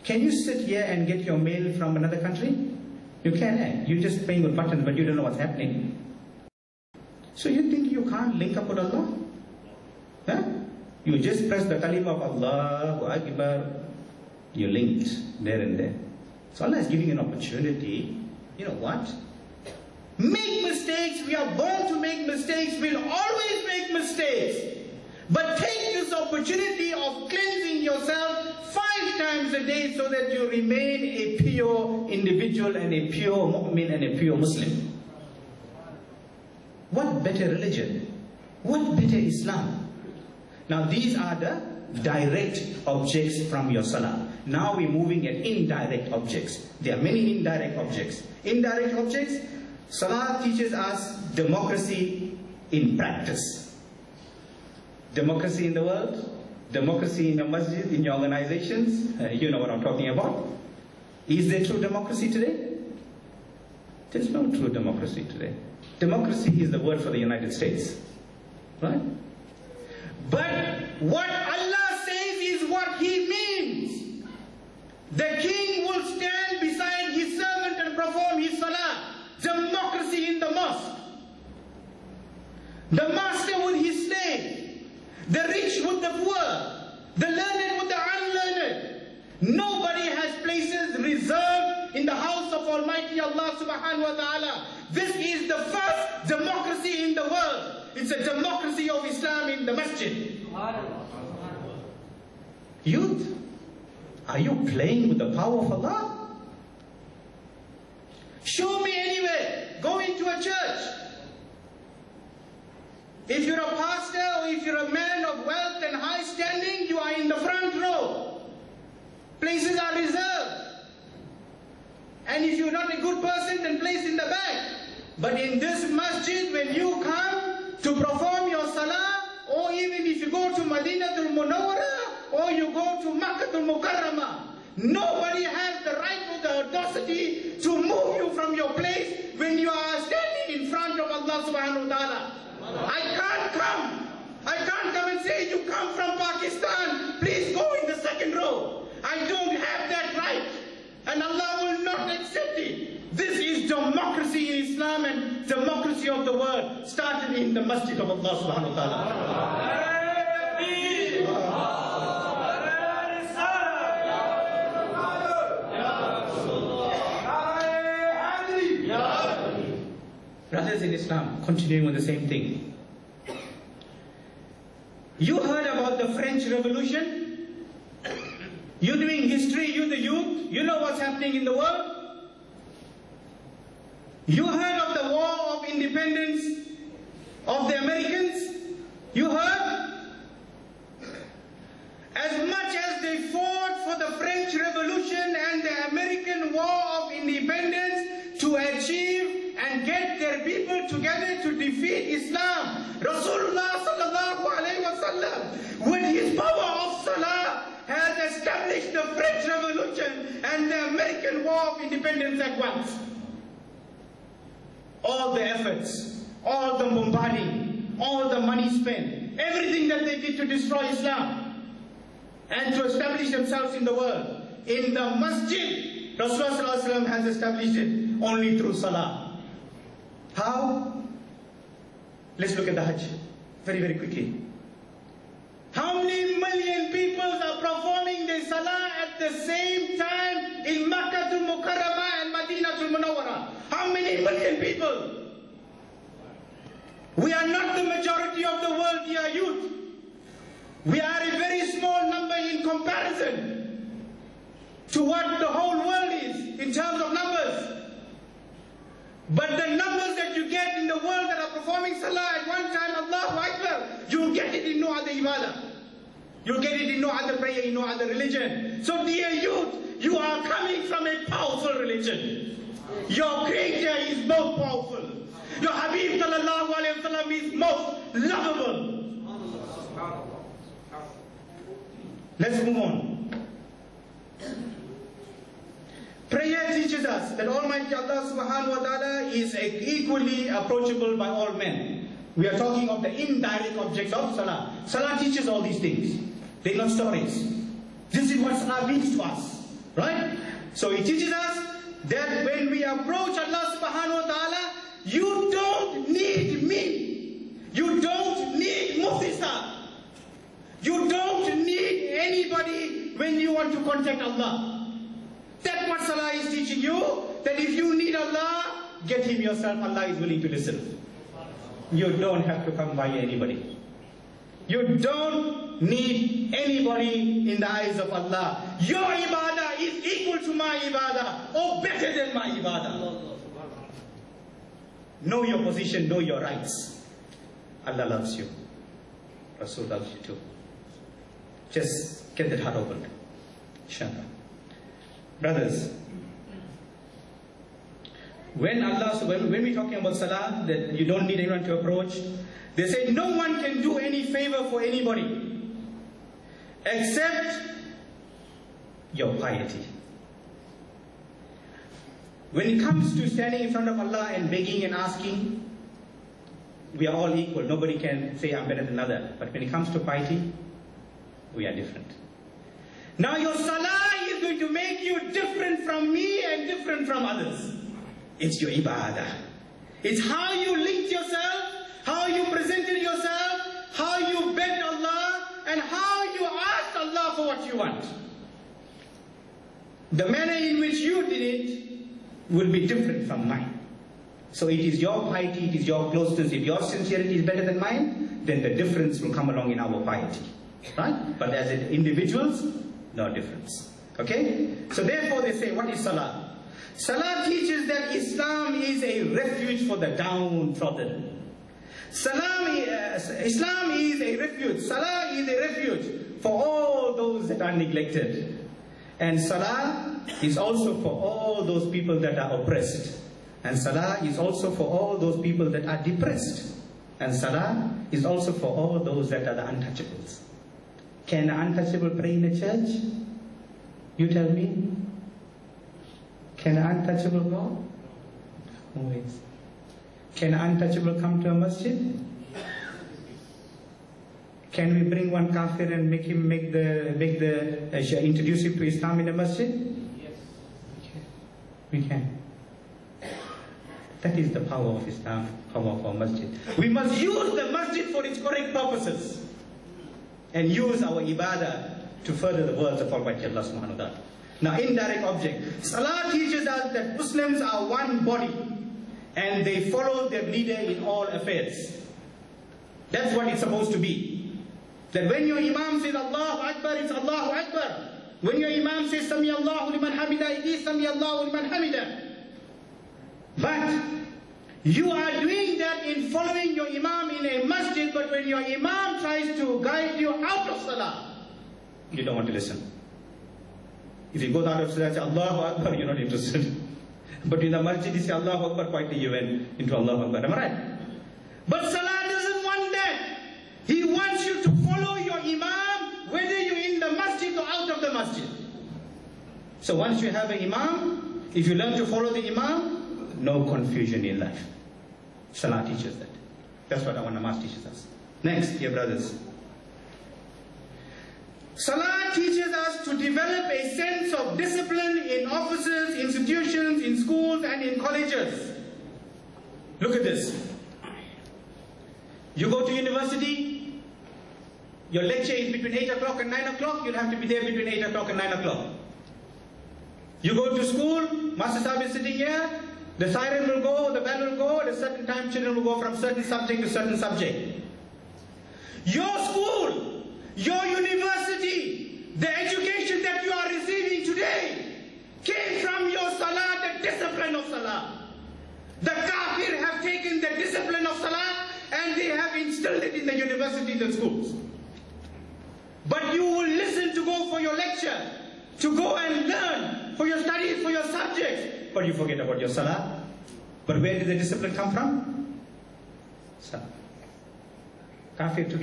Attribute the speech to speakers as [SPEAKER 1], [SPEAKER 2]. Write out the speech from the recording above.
[SPEAKER 1] Can you sit here and get your mail from another country? You can, eh? You're just playing with buttons, but you don't know what's happening. So you think you can't link up with Allah? Huh? You just press the kalima of Allahu Akbar, you linked there and there. So Allah is giving you an opportunity. You know what? Make mistakes. We are born to make mistakes. We'll always make mistakes. But take this opportunity of cleansing yourself 5 times a day so that you remain a pure individual and a pure mu'min and a pure Muslim. What better religion? What better Islam? Now these are the direct objects from your salah. Now we're moving at indirect objects. There are many indirect objects. Indirect objects, salah teaches us democracy in practice. Democracy in the world, democracy in your masjid, in your organizations. You know what I'm talking about. Is there true democracy today? There's no true democracy today. Democracy is the word for the United States. Right? But what Allah says is what He means. The king will stand beside his servant and perform his salah. Democracy in the mosque. The master with his slave. The rich with the poor. The learned with the unlearned. Nobody has places reserved in the house of Almighty Allah subhanahu wa ta'ala. This is the first democracy in the world. It's a democracy of Islam in the masjid. Youth, are you playing with the power of Allah? Show me anywhere. Go into a church. If you're a pastor or if you're a man of wealth and high standing, you are in the front row. Places are reserved. And if you're not a good person, then place in the back. But in this masjid, when you come to perform your salah, or even if you go to Madinatul Munawwara, or you go to Makkatul Mukarramah, nobody has the right or the audacity to move you from your place when you are standing in front of Allah subhanahu wa ta'ala. I can't come and say, you come from Pakistan, please go in the second row. I don't have that right. And Allah will not accept it. This is democracy in Islam, and democracy of the world started in the masjid of Allah subhanahu wa ta'ala. Brothers in Islam, continuing with the same thing. You heard about the French Revolution? You're doing history, you the youth, you know what's happening in the world? You heard of the war of independence of the Americans? You heard? As much as they fought for the French Revolution and the American War of Independence to achieve and get their people together to defeat Islam, Rasulullah sallallahu alayhi wa sallam, with his power of salah, has established the French Revolution and the American War of Independence at once. All the efforts, all the bombarding, all the money spent, everything that they did to destroy Islam and to establish themselves in the world. In the masjid, Rasulullah has established it only through salah. How? Let's look at the Hajj very, very quickly. How many million people are performing the salah at the same time in Makkatul Mukarramah and Madinatul Munawwara? How many million people? We are not the majority of the world, dear youth. We are a very small number in comparison to what the whole world is in terms of numbers. But the numbers that you get in the world that are performing salah at one time, Allahu Akbar, you'll get it in no other ibadah. You'll get it in no other prayer, in no other religion. So dear youth, you are coming from a powerful religion. Your Creator is most powerful. Your Habib sallallahu alayhi wa sallam is most lovable. Let's move on. Prayer teaches us that Almighty Allah subhanahu wa ta'ala is equally approachable by all men. We are talking of the indirect objects of salah. Salah teaches all these things. They're not stories. This is what salah means to us. Right? So it teaches us that when we approach Allah subhanahu wa ta'ala, you don't need me. You don't need Mufisa. You don't need anybody when you want to contact Allah. That's what Salah is teaching you, that if you need Allah, get Him yourself. Allah is willing to listen. You don't have to come by anybody. You don't need anybody in the eyes of Allah. Your ibadah is equal to my ibadah, or better than my ibadah. Know your position, know your rights. Allah loves you. Rasul loves you too. Just get that heart opened. Inshallah. Brothers, when we're talking about Salah, that you don't need anyone to approach, they say no one can do any favor for anybody except your piety. When it comes to standing in front of Allah and begging and asking, we are all equal. Nobody can say I'm better than another. But when it comes to piety, we are different. Now your Salah is going to make you different from me and different from others. It's your ibadah. It's how you linked yourself, how you presented yourself, how you begged Allah, and how you asked Allah for what you want. The manner in which you did it will be different from mine. So it is your piety, it is your closeness. If your sincerity is better than mine, then the difference will come along in our piety. Right? But as individuals, no difference. Okay? So therefore they say, what is Salah? Salah teaches that Islam is a refuge for the downtrodden. Islam is a refuge. Salah is a refuge for all those that are neglected. And Salah is also for all those people that are oppressed. And Salah is also for all those people that are depressed. And Salah is also for all those that are the untouchables. Can an untouchable pray in a church? You tell me. Can an untouchable go? Always. Can an untouchable come to a masjid? Can we bring one kafir and make him introduce him to Islam in a masjid? Yes. We can. That is the power of Islam, power of our masjid. We must use the masjid for its correct purposes and use our ibadah to further the words of Almighty Allah subhanahu wa ta'ala. Now, indirect object. Salah teaches us that Muslims are one body and they follow their leader in all affairs. That's what it's supposed to be. That when your Imam says Allahu Akbar, it's Allahu Akbar. When your Imam says Sami Allahu liman hamida, it is Sami Allahu liman hamida. But you are doing that in following your Imam in a masjid, but when your Imam tries to guide you out of Salah, you don't want to listen. If you go out of Salah and say Allahu Akbar, you're not interested. But in the masjid you say Allahu Akbar, quietly you went into Allahu Akbar. Am I right? But Salah doesn't want that. He wants you to follow your Imam, whether you're in the masjid or out of the masjid. So once you have an Imam, if you learn to follow the Imam, no confusion in life. Salah teaches that. That's what our namaz teaches us. Next, dear brothers. Salah teaches us to develop a sense of discipline in offices, institutions, in schools and in colleges. Look at this. You go to university, your lecture is between 8 o'clock and 9 o'clock, you'll have to be there between 8 o'clock and 9 o'clock. You go to school, Master Sahib is sitting here, the siren will go, the bell will go, at a certain time children will go from certain subject to certain subject. Your school, your university, the education that you are receiving today came from your Salah, the discipline of Salah. The kafir have taken the discipline of Salah and they have instilled it in the universities and schools. But you will listen to go for your lecture, to go and learn for your studies, for your subjects, but you forget about your Salah. But where did the discipline come from? Salah. Kafir took it.